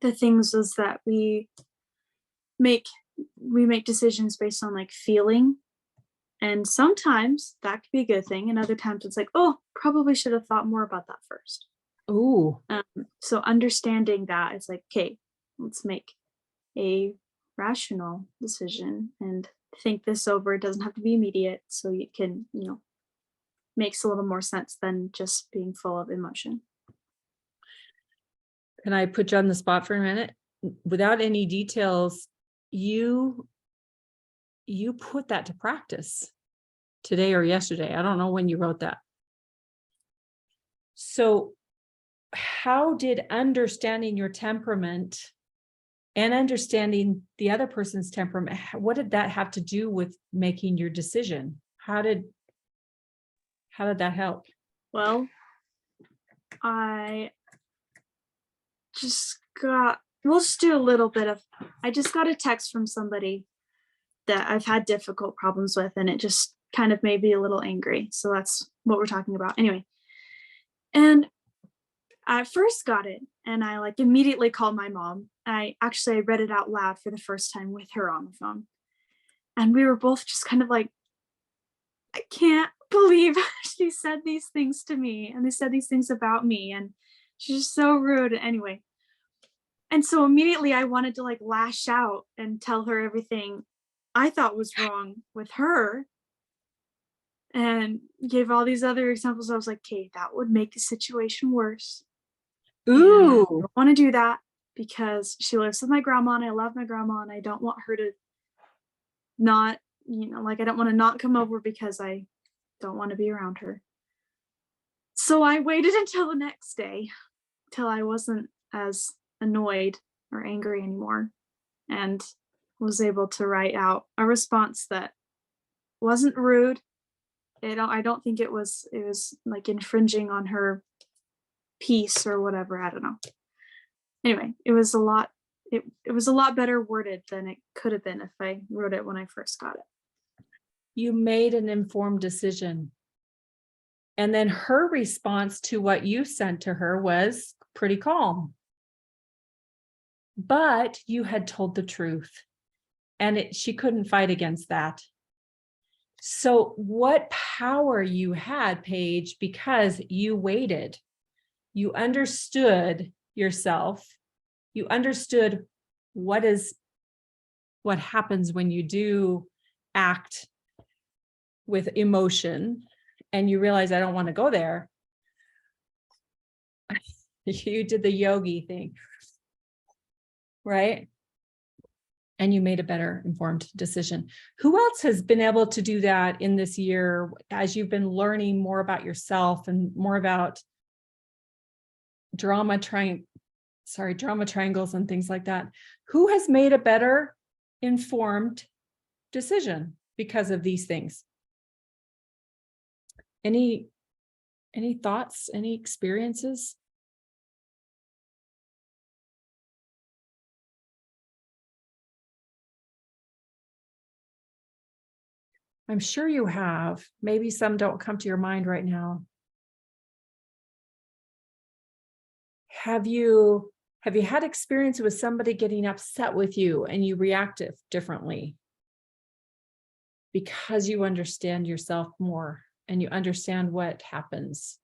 the things is that we make decisions based on like feeling. And sometimes that could be a good thing. And other times it's like, oh, probably should have thought more about that first. Ooh. So understanding that, it's like, okay, let's make a rational decision and think this over. It doesn't have to be immediate. So you can, makes a little more sense than just being full of emotion. Can I put you on the spot for a minute? Without any details, you put that to practice today or yesterday. I don't know when you wrote that. So how did understanding your temperament and understanding the other person's temperament, what did that have to do with making your decision? How did that help? Well, I just got, we'll just do a little bit of, I just got a text from somebody that I've had difficult problems with, and it just kind of made me a little angry. So that's what we're talking about. Anyway, and I first got it and I like immediately called my mom. I read it out loud for the first time with her on the phone. And we were both just kind of like, I can't believe she said these things to me and they said these things about me. And she's just so rude. Anyway. And so immediately I wanted to like lash out and tell her everything I thought was wrong with her. And gave all these other examples. I was like, okay, that would make the situation worse. And I Ooh, don't want to do that because she lives with my grandma and I love my grandma and I don't want her to not, like I don't want to not come over because I don't want to be around her. So I waited until the next day till I wasn't as annoyed or angry anymore and was able to write out a response that wasn't rude. I don't think it was like infringing on her peace or whatever. I don't know. Anyway, it was a lot better worded than it could have been if I wrote it when I first got it. you made an informed decision. And then her response to what you sent to her was pretty calm. But you had told the truth and she couldn't fight against that. So what power you had, Paige, because you waited. You understood yourself. You understood what happens when you do act with emotion and you realize I don't want to go there. You did the yogi thing, right? And you made a better informed decision. Who else has been able to do that in this year as you've been learning more about yourself and more about drama triangles and things like that? Who has made a better informed decision because of these things? Any thoughts, any experiences? I'm sure you have. Maybe some don't come to your mind right now. Have you had experience with somebody getting upset with you and you reacted differently? Because you understand yourself more and you understand what happens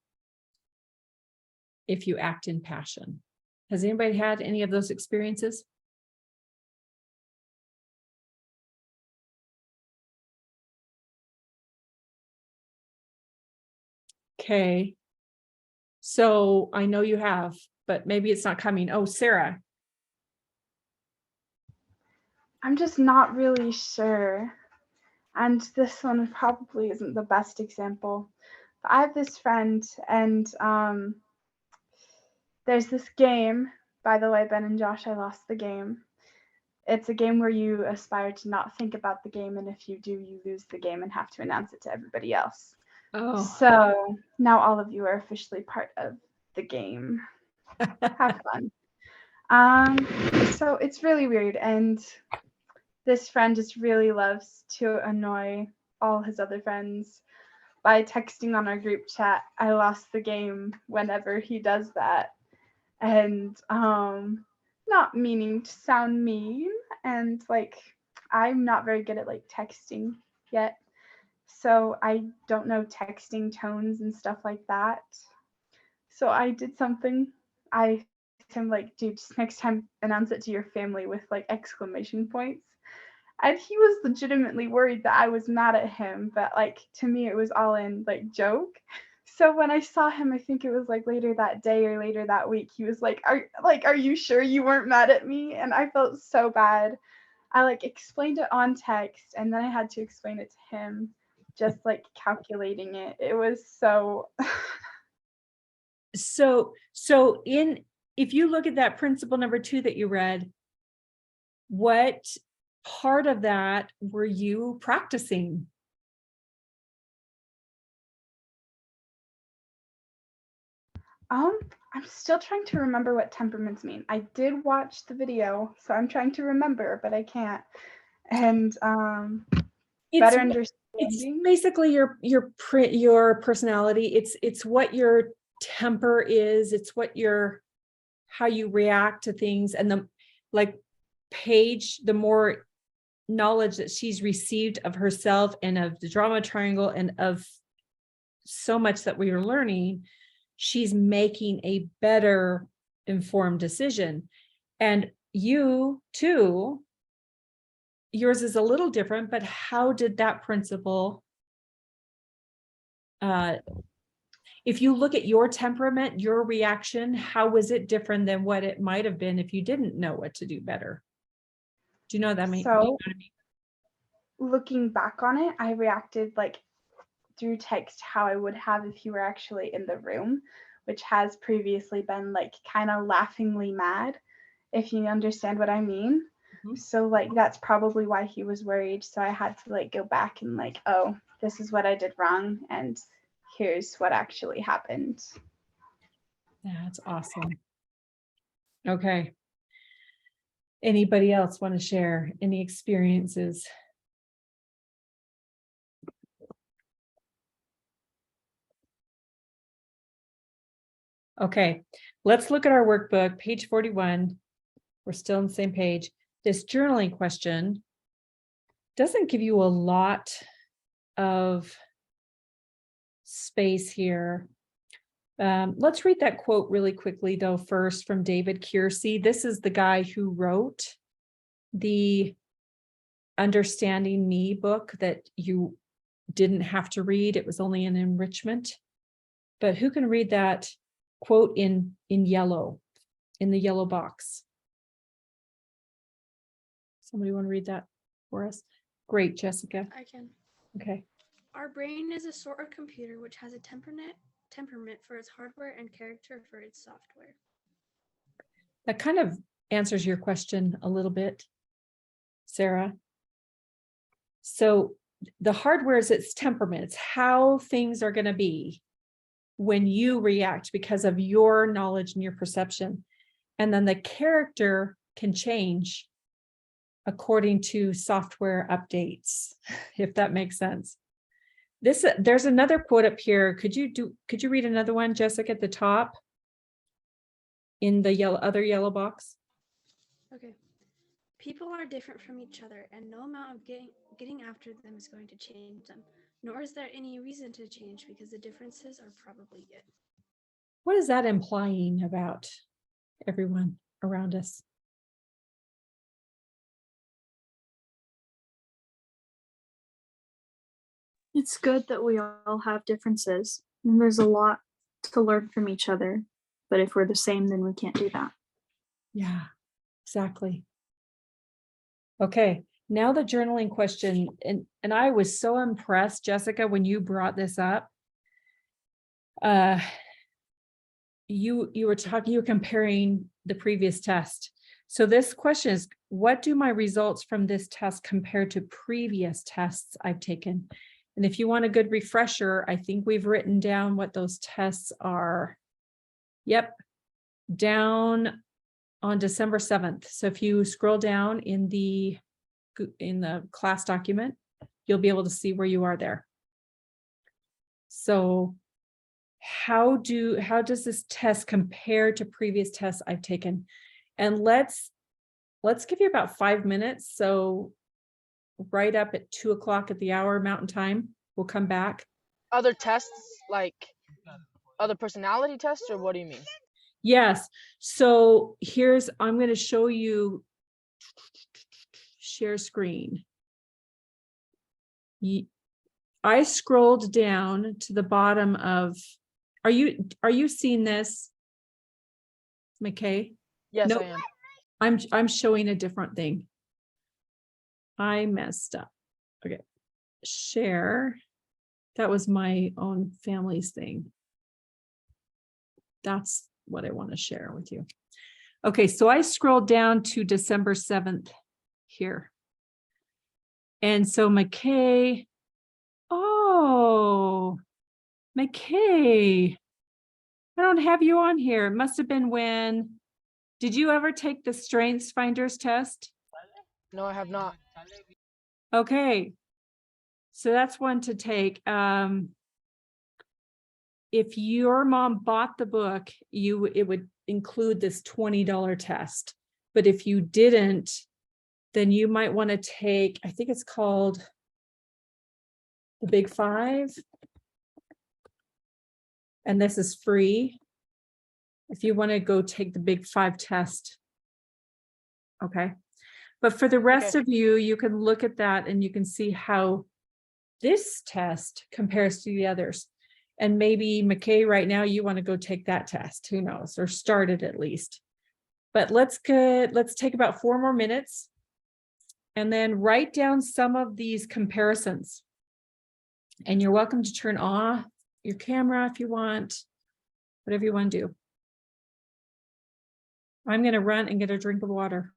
if you act in passion. Has anybody had any of those experiences? Okay. So I know you have, but maybe it's not coming. Oh, Sarah. I'm just not really sure. And this one probably isn't the best example. But I have this friend and there's this game, by the way, Ben and Josh, I lost the game. It's a game where you aspire to not think about the game, and if you do, you lose the game and have to announce it to everybody else. Oh, So now all of you are officially part of the game. Have fun. So it's really weird, and this friend just really loves to annoy all his other friends by texting on our group chat, I lost the game, whenever he does that. And not meaning to sound mean, and like I'm not very good at like texting yet, so I don't know texting tones and stuff like that. So I did something. I him like, dude, just next time announce it to your family with like exclamation points. And he was legitimately worried that I was mad at him, but like to me it was all in like joke. So when I saw him, I think it was like later that day or later that week, he was like, are you sure you weren't mad at me? And I felt so bad. I like explained it on text and then I had to explain it to him, just like calculating it. It was so so if you look at that principle number 2 that you read, what part of that were you practicing? I'm still trying to remember what temperaments mean. I did watch the video, so I'm trying to remember, but I can't. And better understanding. It's basically your personality. It's what you're temper is. It's what how you react to things. And Paige, the more knowledge that she's received of herself and of the drama triangle and of so much that we are learning, she's making a better informed decision. And you too, yours is a little different, but how did that principle, if you look at your temperament, your reaction, how was it different than what it might have been if you didn't know what to do better? Do you know what that means? So looking back on it, I reacted like through text how I would have if you were actually in the room, which has previously been like kind of laughingly mad, if you understand what I mean. Mhm. So like that's probably why he was worried. So I had to like go back and like, oh, this is what I did wrong and here's what actually happened. That's awesome. Okay. Anybody else want to share any experiences? Okay, let's look at our workbook, page 41. We're still on the same page. This journaling question doesn't give you a lot of space here. Let's read that quote really quickly, though, first from David Kiersey. This is the guy who wrote the Understanding Me book that you didn't have to read. It was only an enrichment. But who can read that quote in yellow, in the yellow box? Somebody want to read that for us? Great, Jessica. I can. Okay. Our brain is a sort of computer which has a temperament for its hardware and character for its software. That kind of answers your question a little bit, Sarah. So the hardware is its temperament. It's how things are going to be when you react because of your knowledge and your perception. And then the character can change according to software updates, if that makes sense. There's another quote up here. Could you read another one, Jessica, at the top in the other yellow box? Okay. People are different from each other, and no amount of getting after them is going to change them, nor is there any reason to change because the differences are probably it. What is that implying about everyone around us? It's good that we all have differences, and there's a lot to learn from each other. But if we're the same, then we can't do that. Yeah, exactly. Okay, now the journaling question, and I was so impressed, Jessica, when you brought this up. You were comparing the previous test. So this question is, what do my results from this test compare to previous tests I've taken? And if you want a good refresher, I think we've written down what those tests are. Yep, down on December 7th. So if you scroll down in the class document, you'll be able to see where you are there. So how does this test compare to previous tests I've taken? And let's give you about 5 minutes. So right up at 2 o'clock at the hour Mountain Time, we'll come back. Other tests, like other personality tests, or what do you mean? Yes. So I'm going to show you, share screen. I scrolled down to the bottom of, are you seeing this, McKay? Yes, Nope. I am. I'm showing a different thing. I messed up. Okay. Share. That was my own family's thing. That's what I want to share with you. Okay, so I scrolled down to December 7th here. And so McKay, oh, McKay, I don't have you on here. It must have been when, did you ever take the Strengths Finders test? No, I have not. Okay, so that's one to take. if your mom bought the book, it would include this $20 test. But if you didn't, then you might want to take, I think it's called the Big Five. And this is free. If you want to go take the Big Five test. Okay. But for the rest of you, you can look at that and you can see how this test compares to the others. And maybe McKay, right now, you want to go take that test. Who knows? Or start it at least. But let's take about 4 more minutes and then write down some of these comparisons. And you're welcome to turn off your camera if you want, whatever you want to do. I'm going to run and get a drink of water.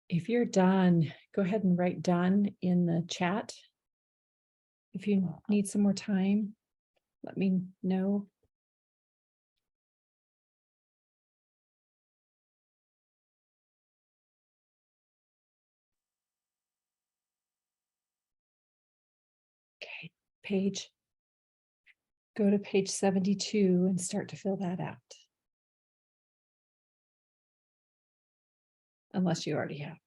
If you're done, go ahead and write done in the chat. If you need some more time, let me know. Okay, go to page 72 and start to fill that out. Unless you already have.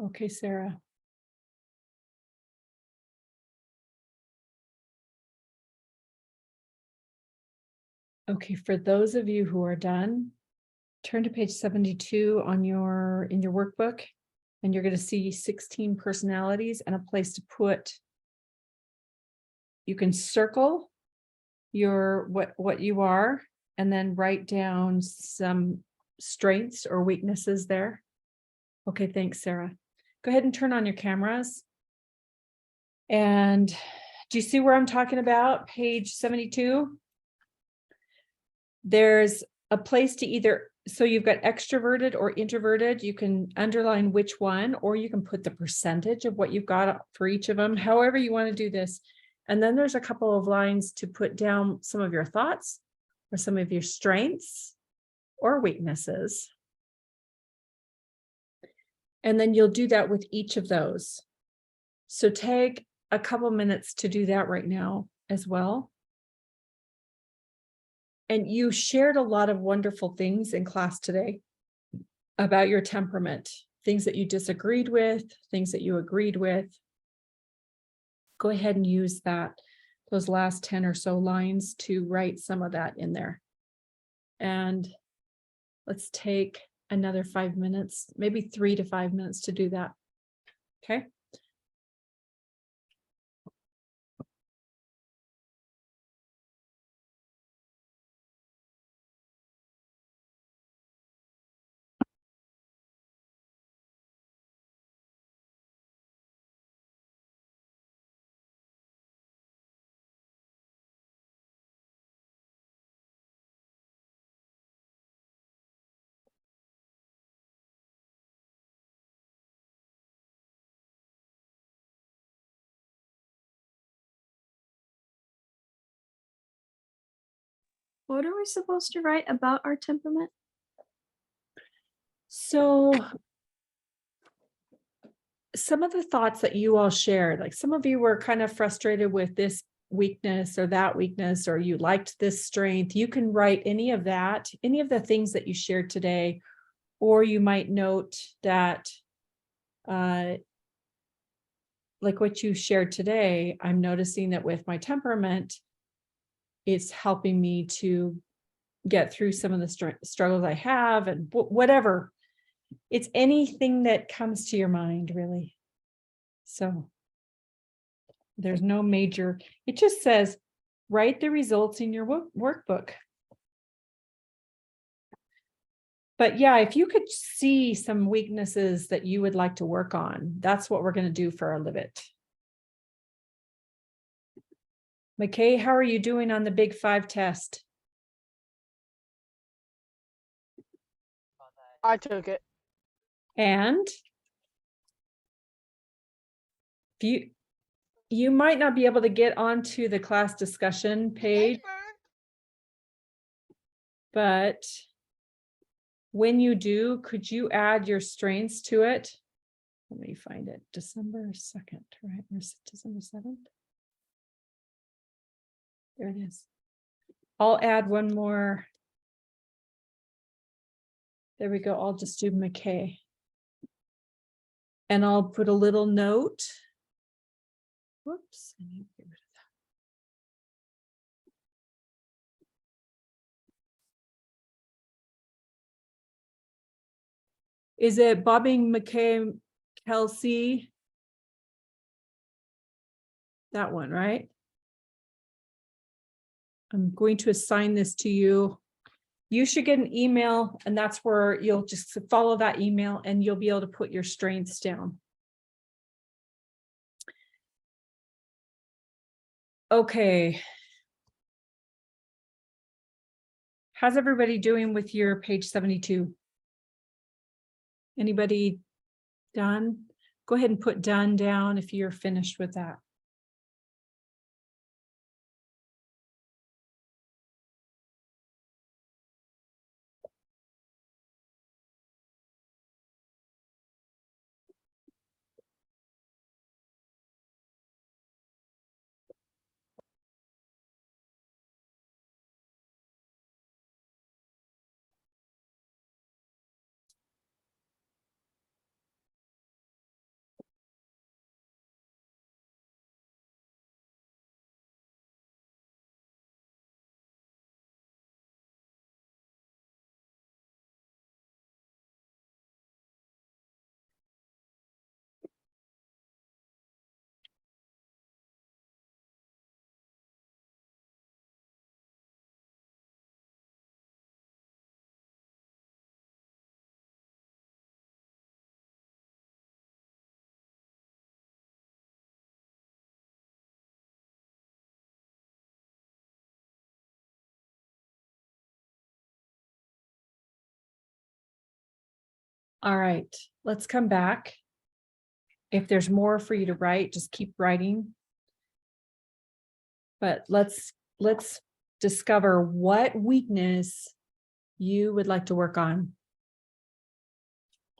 Okay, Sarah. Okay, for those of you who are done, turn to page 72 in your workbook, and you're going to see 16 personalities and a place to put. You can circle your what you are, and then write down some strengths or weaknesses there. Okay, thanks, Sarah. Go ahead and turn on your cameras. And do you see where I'm talking about? Page 72. There's a place to either, so you've got extroverted or introverted, you can underline which one, or you can put the percentage of what you've got for each of them, however you want to do this. And then there's a couple of lines to put down some of your thoughts or some of your strengths or weaknesses. And then you'll do that with each of those. So take a couple minutes to do that right now as well. And you shared a lot of wonderful things in class today about your temperament, things that you disagreed with, things that you agreed with. Go ahead and use those last 10 or so lines to write some of that in there. And let's take another 5 minutes, maybe 3 to 5 minutes to do that. Okay. What are we supposed to write about our temperament? So some of the thoughts that you all shared, like some of you were kind of frustrated with this weakness or that weakness, or you liked this strength. You can write any of that, any of the things that you shared today, or you might note that, like what you shared today, I'm noticing that with my temperament, it's helping me to get through some of the struggles I have, and whatever. It's anything that comes to your mind, really. So there's no major, it just says, write the results in your workbook. But yeah, if you could see some weaknesses that you would like to work on, that's what we're going to do for our Live It. McKay, how are you doing on the Big 5 test? I took it. And you might not be able to get onto the class discussion page, but when you do, could you add your strengths to it? Let me find it. December 2nd, right? Or December 7th. There it is. I'll add one more. There we go. I'll just do McKay. And I'll put a little note. Whoops. I need to get rid of that. Is it Bobbing McKay Kelsey? That one, right? I'm going to assign this to you. You should get an email, and that's where you'll just follow that email and you'll be able to put your strengths down. Okay. How's everybody doing with your page 72? Anybody done? Go ahead and put done down if you're finished with that. All right, let's come back. If there's more for you to write, just keep writing. But let's discover what weakness you would like to work on.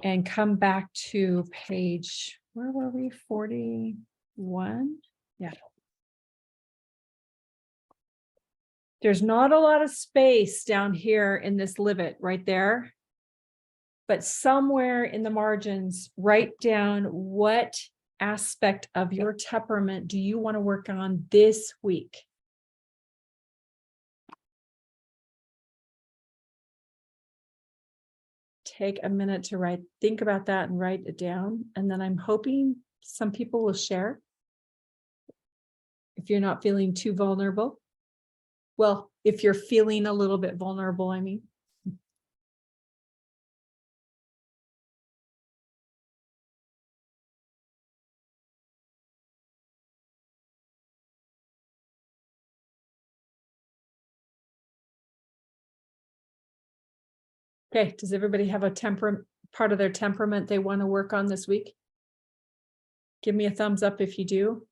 And come back to page, where were we? 41? Yeah. There's not a lot of space down here in this livet right there. But somewhere in the margins, write down what aspect of your temperament do you want to work on this week? Take a minute to write, think about that and write it down. And then I'm hoping some people will share. If you're not feeling too vulnerable. Well, if you're feeling a little bit vulnerable, I mean. Okay, does everybody have a part of their temperament they want to work on this week? Give me a thumbs up if you do.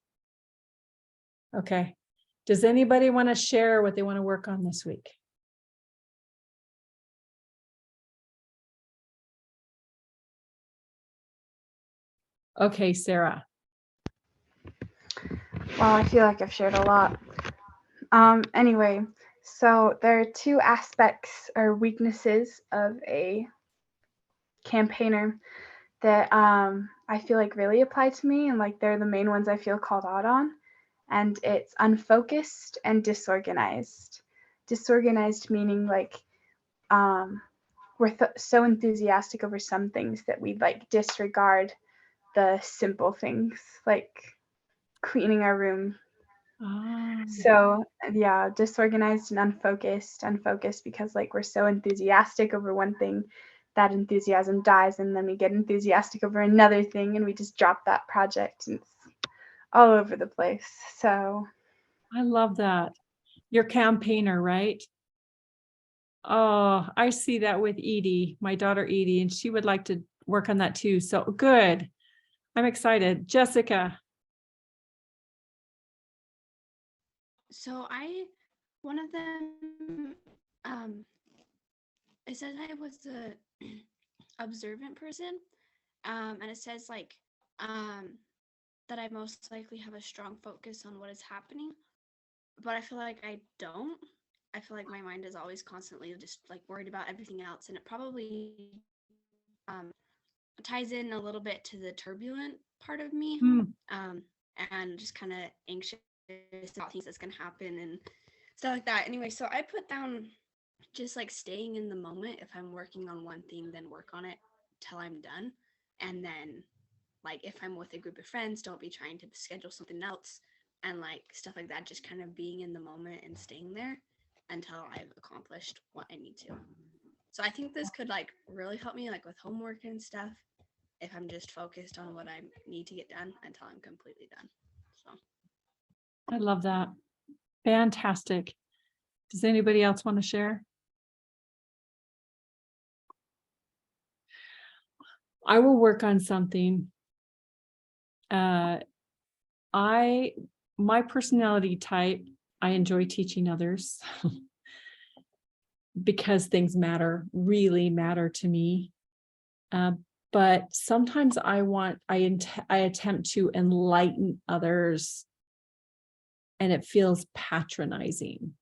Okay. Does anybody want to share what they want to work on this week? Okay, Sarah. Well, I feel like I've shared a lot. Anyway, so there are two aspects or weaknesses of a campaigner that I feel like really apply to me, and like they're the main ones I feel called out on. And it's unfocused and disorganized. Disorganized meaning like we're so enthusiastic over some things that we like disregard the simple things like cleaning our room. So yeah, disorganized and unfocused because like we're so enthusiastic over one thing, that enthusiasm dies, and then we get enthusiastic over another thing and we just drop that project, and it's all over the place. So I love that. You're campaigner, right? Oh, I see that with Edie, my daughter Edie, and she would like to work on that too. So good. I'm excited. Jessica. So one of them, it says I was a observant person, and it says like, that I most likely have a strong focus on what is happening, but I feel like I don't. I feel like my mind is always constantly just like worried about everything else, and it probably ties in a little bit to the turbulent part of me, and just kind of anxious about things that's gonna happen and stuff like that. Anyway, so I put down just like staying in the moment. If I'm working on one thing, then work on it till I'm done, and then like if I'm with a group of friends, don't be trying to schedule something else and like stuff like that. Just kind of being in the moment and staying there until I've accomplished what I need to. So I think this could like really help me like with homework and stuff if I'm just focused on what I need to get done until I'm completely done. So I love that. Fantastic. Does anybody else want to share? I will work on something. My personality type, I enjoy teaching others because things really matter to me. But sometimes I attempt to enlighten others and it feels patronizing.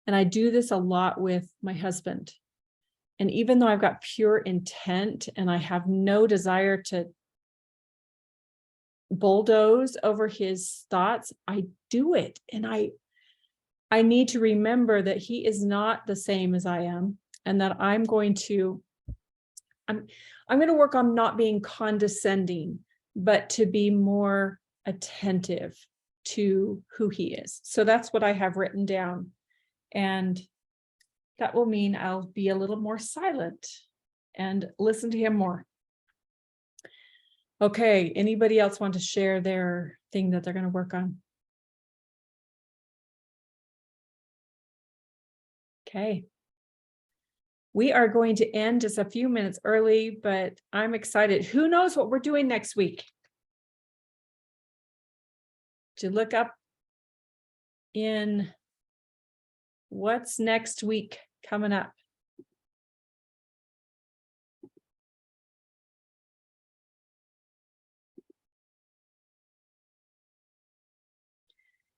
And I do this a lot with my husband. And even though I've got pure intent and I have no desire to bulldoze over his thoughts, I do it. And I need to remember that he is not the same as I am, and that I'm going to work on not being condescending, but to be more attentive to who he is. So that's what I have written down. And that will mean I'll be a little more silent and listen to him more. Okay, anybody else want to share their thing that they're going to work on? Okay. We are going to end just a few minutes early, but I'm excited. Who knows what we're doing next week? To look up in what's next week coming up.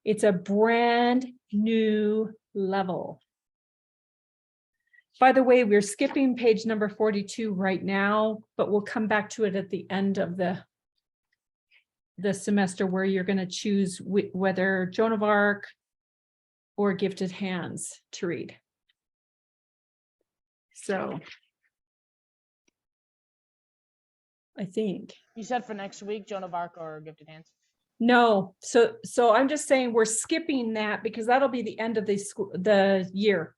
It's a brand new level. By the way, we're skipping page number 42 right now, but we'll come back to it at the end of the semester, where you're going to choose whether Joan of Arc or Gifted Hands to read. So I think. You said for next week, Joan of Arc or Gifted Hands? No, so I'm just saying we're skipping that because that'll be the end of the year.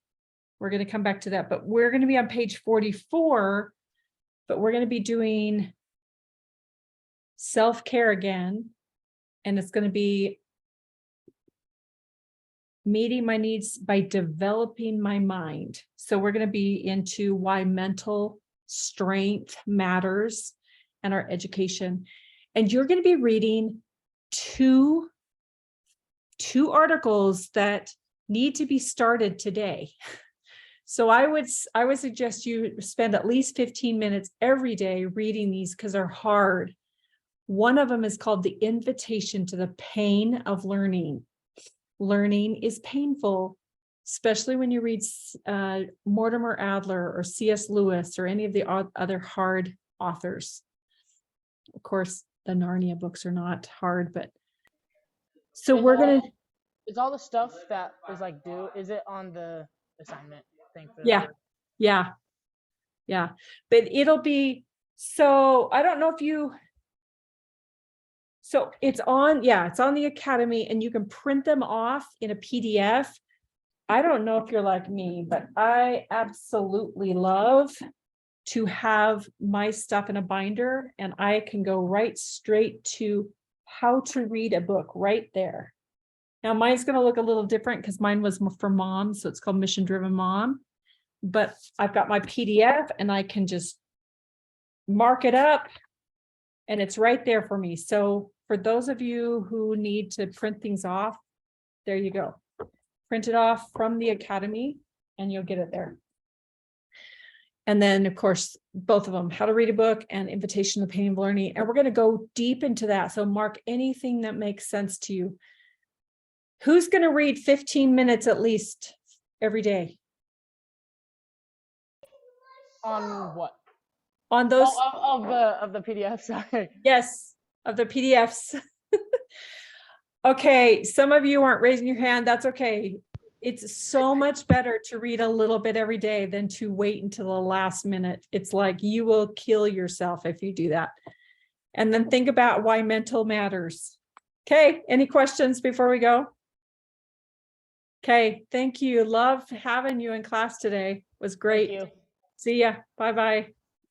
We're going to come back to that, but we're going to be on page 44, but we're going to be doing self-care again. And it's going to be meeting my needs by developing my mind. So we're going to be into why mental strength matters and our education. And you're going to be reading two articles that need to be started today. So I would suggest you spend at least 15 minutes every day reading these because they're hard. One of them is called The Invitation to the Pain of Learning. Learning is painful, especially when you read Mortimer Adler or C.S. Lewis or any of the other hard authors. Of course, the Narnia books are not hard, but so we're going to. Is all the stuff that is like due, is it on the assignment thing? Yeah. But it'll be, so I don't know if you, so it's on the Academy and you can print them off in a PDF. I don't know if you're like me, but I absolutely love to have my stuff in a binder and I can go right straight to how to read a book right there. Now mine's going to look a little different because mine was for moms, so it's called Mission Driven Mom. But I've got my PDF and I can just mark it up and it's right there for me. So for those of you who need to print things off, there you go. Print it off from the Academy and you'll get it there. And then of course, both of them, How to Read a Book and Invitation to the Pain of Learning. And we're going to go deep into that. So mark anything that makes sense to you. Who's going to read 15 minutes at least every day? On what? On those of the PDF, sorry. Yes, of the PDFs. Okay, some of you aren't raising your hand. That's okay. It's so much better to read a little bit every day than to wait until the last minute. It's like you will kill yourself if you do that. And then think about why mental matters. Okay, any questions before we go? Okay, thank you. Love having you in class today. It was great. Thank you. See ya. Bye-bye.